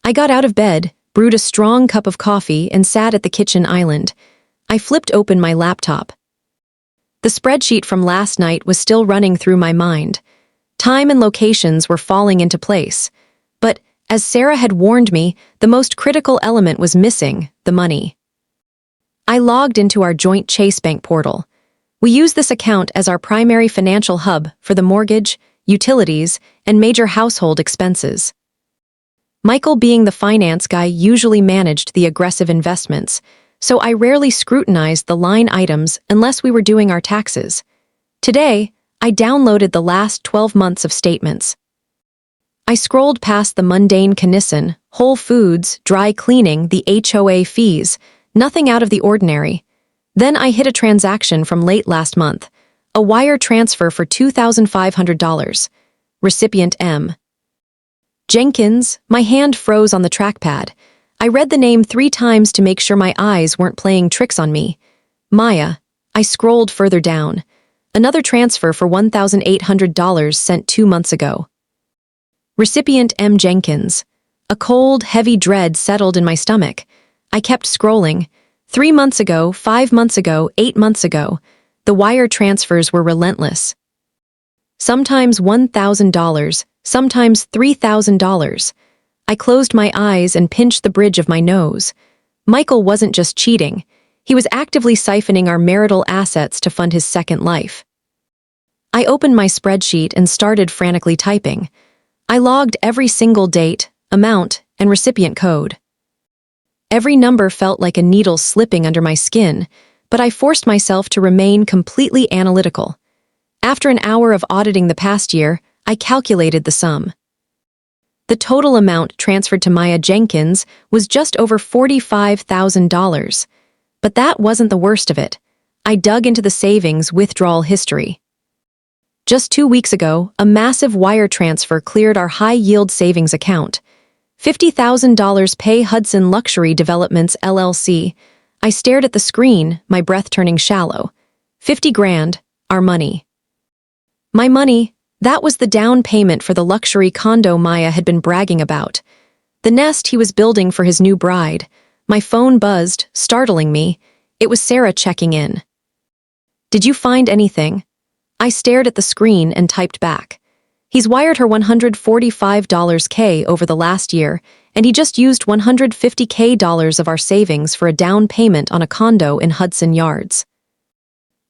I got out of bed, brewed a strong cup of coffee, and sat at the kitchen island. I flipped open my laptop. The spreadsheet from last night was still running through my mind. Time and locations were falling into place. But, as Sarah had warned me, the most critical element was missing, the money. I logged into our joint Chase Bank portal. We use this account as our primary financial hub for the mortgage, utilities, and major household expenses. Michael, being the finance guy, usually managed the aggressive investments, so I rarely scrutinized the line items unless we were doing our taxes. Today, I downloaded the last 12 months of statements. I scrolled past the mundane Kinnison, Whole Foods, dry cleaning, the HOA fees, nothing out of the ordinary. Then I hit a transaction from late last month, a wire transfer for $2,500. Recipient M. Jenkins. My hand froze on the trackpad. I read the name 3 times to make sure my eyes weren't playing tricks on me. Maya. I scrolled further down. Another transfer for $1,800 sent 2 months ago. Recipient M. Jenkins. A cold, heavy dread settled in my stomach. I kept scrolling. 3 months ago, 5 months ago, 8 months ago. The wire transfers were relentless. Sometimes $1,000, sometimes $3,000. I closed my eyes and pinched the bridge of my nose. Michael wasn't just cheating. He was actively siphoning our marital assets to fund his second life. I opened my spreadsheet and started frantically typing. I logged every single date, amount, and recipient code. Every number felt like a needle slipping under my skin, but I forced myself to remain completely analytical. After an hour of auditing the past year, I calculated the sum. The total amount transferred to Maya Jenkins was just over $45,000. But that wasn't the worst of it. I dug into the savings withdrawal history. Just 2 weeks ago, a massive wire transfer cleared our high-yield savings account. $50,000 Pay Hudson Luxury Developments LLC. I stared at the screen, my breath turning shallow. 50 grand, our money. My money, that was the down payment for the luxury condo Maya had been bragging about. The nest he was building for his new bride. My phone buzzed, startling me. It was Sarah checking in. Did you find anything? I stared at the screen and typed back. He's wired her $145K over the last year, and he just used $150K of our savings for a down payment on a condo in Hudson Yards.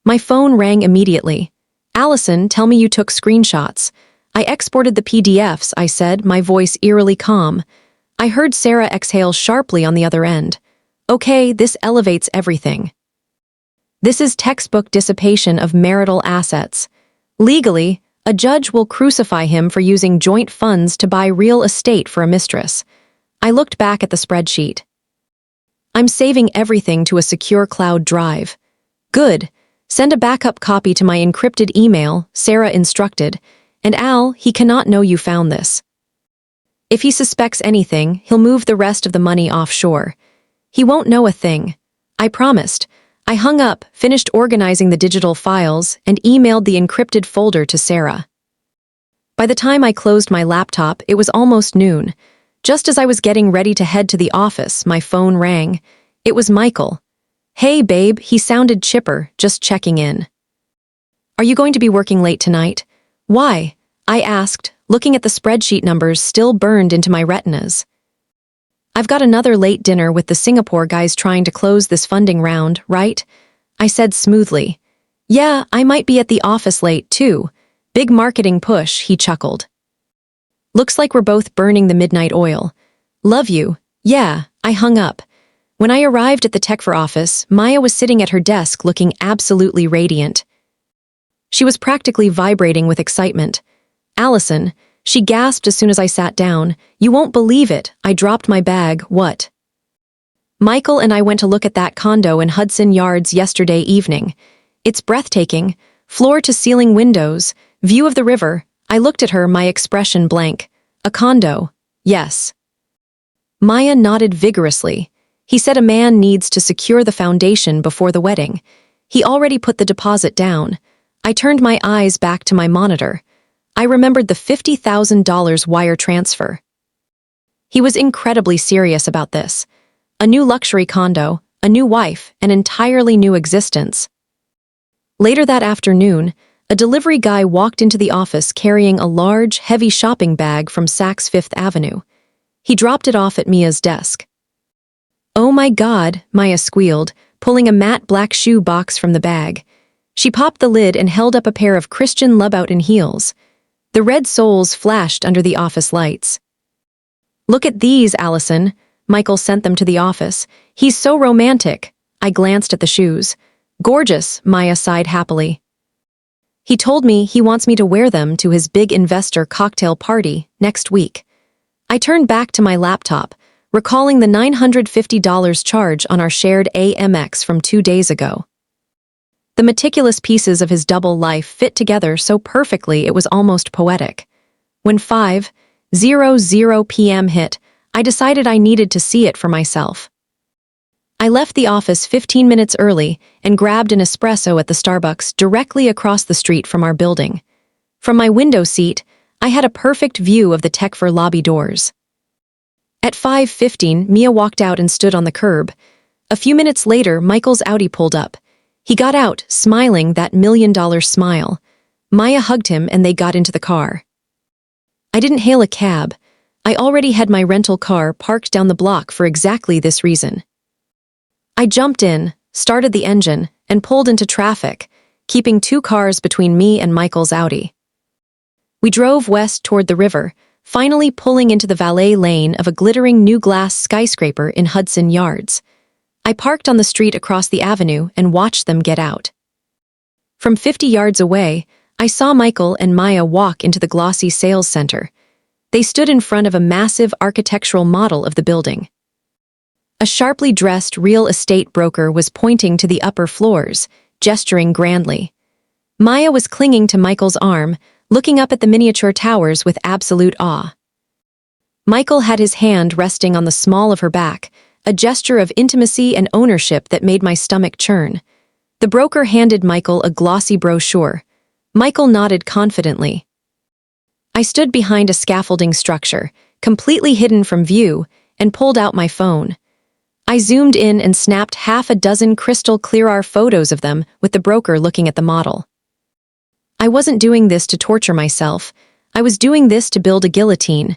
My phone rang immediately. Allison, tell me you took screenshots. I exported the PDFs, I said, my voice eerily calm. I heard Sarah exhale sharply on the other end. Okay, this elevates everything. This is textbook dissipation of marital assets. Legally, a judge will crucify him for using joint funds to buy real estate for a mistress. I looked back at the spreadsheet. I'm saving everything to a secure cloud drive. Good. Send a backup copy to my encrypted email, Sarah instructed. And Al, he cannot know you found this. If he suspects anything, he'll move the rest of the money offshore. He won't know a thing. I promised. I hung up, finished organizing the digital files, and emailed the encrypted folder to Sarah. By the time I closed my laptop, it was almost noon. Just as I was getting ready to head to the office, my phone rang. It was Michael. Hey, babe, he sounded chipper, just checking in. Are you going to be working late tonight? Why? I asked, looking at the spreadsheet numbers still burned into my retinas. I've got another late dinner with the Singapore guys trying to close this funding round, right? I said smoothly. Yeah, I might be at the office late, too. Big marketing push, he chuckled. Looks like we're both burning the midnight oil. Love you. Yeah, I hung up. When I arrived at the Techfor office, Maya was sitting at her desk looking absolutely radiant. She was practically vibrating with excitement. Allison, she gasped as soon as I sat down. You won't believe it. I dropped my bag. What? Michael and I went to look at that condo in Hudson Yards yesterday evening. It's breathtaking. Floor-to-ceiling windows, view of the river. I looked at her, my expression blank. A condo. Yes. Maya nodded vigorously. He said a man needs to secure the foundation before the wedding. He already put the deposit down. I turned my eyes back to my monitor. I remembered the $50,000 wire transfer. He was incredibly serious about this. A new luxury condo, a new wife, an entirely new existence. Later that afternoon, a delivery guy walked into the office carrying a large, heavy shopping bag from Saks Fifth Avenue. He dropped it off at Mia's desk. Oh my God, Maya squealed, pulling a matte black shoe box from the bag. She popped the lid and held up a pair of Christian Louboutin heels. The red soles flashed under the office lights. Look at these, Allison. Michael sent them to the office. He's so romantic. I glanced at the shoes. Gorgeous, Maya sighed happily. He told me he wants me to wear them to his big investor cocktail party next week. I turned back to my laptop, recalling the $950 charge on our shared AMX from 2 days ago. The meticulous pieces of his double life fit together so perfectly it was almost poetic. When 5:00 p.m. hit, I decided I needed to see it for myself. I left the office 15 minutes early and grabbed an espresso at the Starbucks directly across the street from our building. From my window seat, I had a perfect view of the Techfor lobby doors. At 5:15, Mia walked out and stood on the curb. A few minutes later, Michael's Audi pulled up. He got out, smiling that $1,000,000 smile. Maya hugged him and they got into the car. I didn't hail a cab. I already had my rental car parked down the block for exactly this reason. I jumped in, started the engine, and pulled into traffic, keeping 2 cars between me and Michael's Audi. We drove west toward the river, finally pulling into the valet lane of a glittering new glass skyscraper in Hudson Yards. I parked on the street across the avenue and watched them get out. From 50 yards away, I saw Michael and Maya walk into the glossy sales center. They stood in front of a massive architectural model of the building. A sharply dressed real estate broker was pointing to the upper floors, gesturing grandly. Maya was clinging to Michael's arm, looking up at the miniature towers with absolute awe. Michael had his hand resting on the small of her back, a gesture of intimacy and ownership that made my stomach churn. The broker handed Michael a glossy brochure. Michael nodded confidently. I stood behind a scaffolding structure, completely hidden from view, and pulled out my phone. I zoomed in and snapped half a dozen crystal clear photos of them with the broker looking at the model. I wasn't doing this to torture myself. I was doing this to build a guillotine.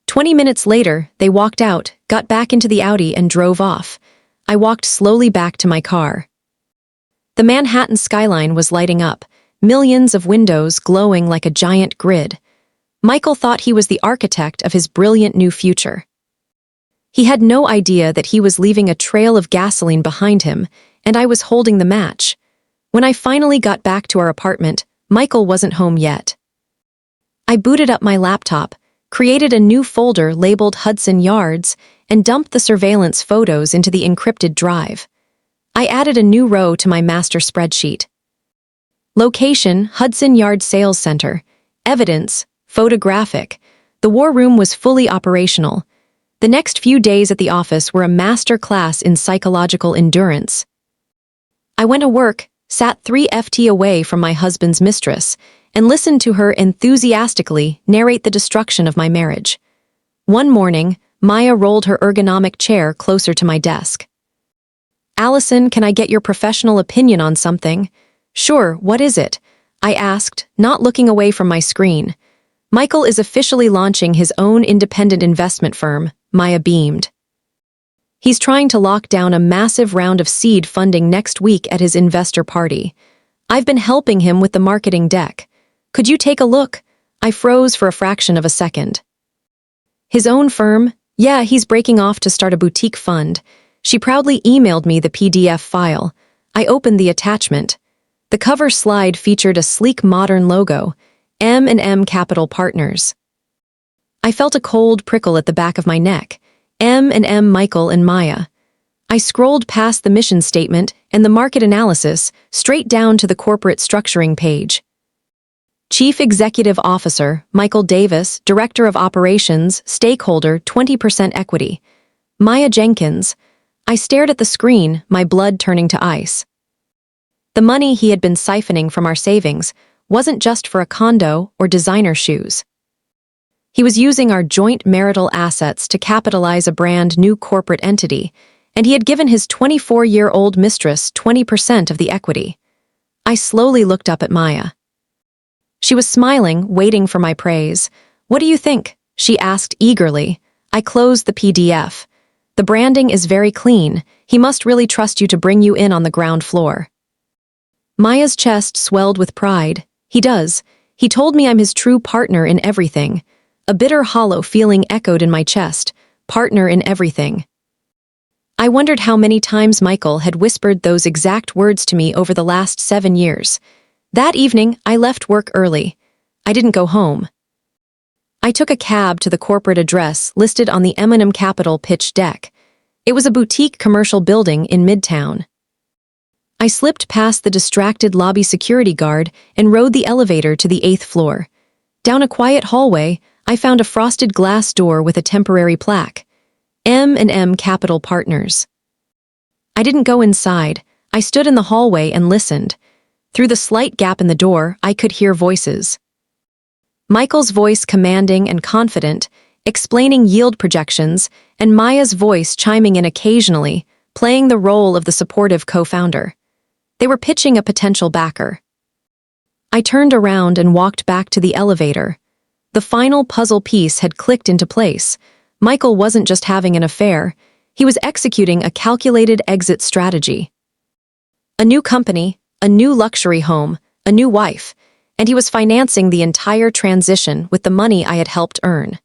20 minutes later, they walked out, got back into the Audi and drove off. I walked slowly back to my car. The Manhattan skyline was lighting up, millions of windows glowing like a giant grid. Michael thought he was the architect of his brilliant new future. He had no idea that he was leaving a trail of gasoline behind him, and I was holding the match. When I finally got back to our apartment, Michael wasn't home yet. I booted up my laptop, created a new folder labeled Hudson Yards, and dumped the surveillance photos into the encrypted drive. I added a new row to my master spreadsheet. Location, Hudson Yard Sales Center. Evidence, photographic. The war room was fully operational. The next few days at the office were a master class in psychological endurance. I went to work, sat 3 ft away from my husband's mistress, and listened to her enthusiastically narrate the destruction of my marriage. One morning, Maya rolled her ergonomic chair closer to my desk. "Allison, can I get your professional opinion on something?" "Sure, what is it?" I asked, not looking away from my screen. "Michael is officially launching his own independent investment firm," Maya beamed. "He's trying to lock down a massive round of seed funding next week at his investor party. I've been helping him with the marketing deck. Could you take a look?" I froze for a fraction of a second. "His own firm? Yeah, he's breaking off to start a boutique fund." She proudly emailed me the PDF file. I opened the attachment. The cover slide featured a sleek modern logo, M&M Capital Partners. I felt a cold prickle at the back of my neck. M&M Michael and Maya. I scrolled past the mission statement and the market analysis, straight down to the corporate structuring page. Chief Executive Officer, Michael Davis, Director of Operations, Stakeholder, 20% Equity. Maya Jenkins. I stared at the screen, my blood turning to ice. The money he had been siphoning from our savings wasn't just for a condo or designer shoes. He was using our joint marital assets to capitalize a brand new corporate entity, and he had given his 24-year-old mistress 20% of the equity. I slowly looked up at Maya. She was smiling, waiting for my praise. "What do you think?" she asked eagerly. I closed the PDF. "The branding is very clean. He must really trust you to bring you in on the ground floor." Maya's chest swelled with pride. "He does. He told me I'm his true partner in everything." A bitter, hollow feeling echoed in my chest. Partner in everything. I wondered how many times Michael had whispered those exact words to me over the last 7 years. That evening, I left work early. I didn't go home. I took a cab to the corporate address listed on the M&M Capital pitch deck. It was a boutique commercial building in Midtown. I slipped past the distracted lobby security guard and rode the elevator to the 8th floor. Down a quiet hallway, I found a frosted glass door with a temporary plaque. M&M Capital Partners. I didn't go inside. I stood in the hallway and listened. Through the slight gap in the door, I could hear voices. Michael's voice commanding and confident, explaining yield projections, and Maya's voice chiming in occasionally, playing the role of the supportive co-founder. They were pitching a potential backer. I turned around and walked back to the elevator. The final puzzle piece had clicked into place. Michael wasn't just having an affair, he was executing a calculated exit strategy. A new company, a new luxury home, a new wife, and he was financing the entire transition with the money I had helped earn.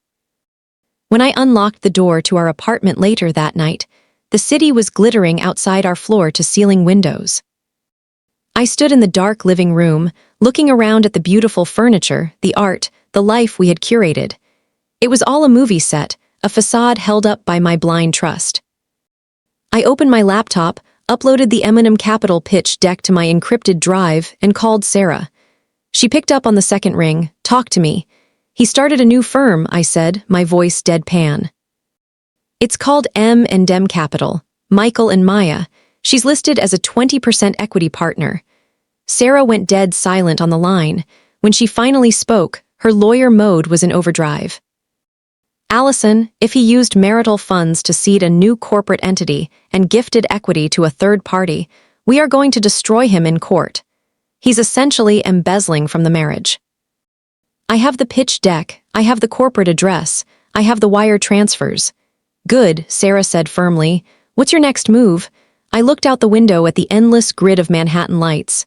When I unlocked the door to our apartment later that night, the city was glittering outside our floor-to-ceiling windows. I stood in the dark living room, looking around at the beautiful furniture, the art, the life we had curated. It was all a movie set, a facade held up by my blind trust. I opened my laptop, uploaded the M&M Capital pitch deck to my encrypted drive, and called Sarah. She picked up on the second ring. "Talk to me." "He started a new firm," I said, my voice deadpan. "It's called M&M Capital, Michael and Maya. She's listed as a 20% equity partner." Sarah went dead silent on the line. When she finally spoke, her lawyer mode was in overdrive. "Allison, if he used marital funds to seed a new corporate entity and gifted equity to a third party, we are going to destroy him in court. He's essentially embezzling from the marriage." "I have the pitch deck, I have the corporate address, I have the wire transfers." "Good," Sarah said firmly. "What's your next move?" I looked out the window at the endless grid of Manhattan lights.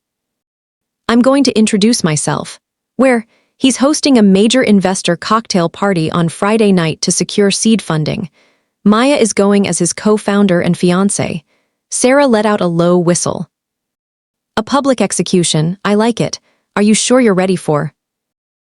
"I'm going to introduce myself." "Where?" "He's hosting a major investor cocktail party on Friday night to secure seed funding." Maya is going as his co-founder and fiancé. Sarah let out a low whistle. A public execution, I like it. Are you sure you're ready for?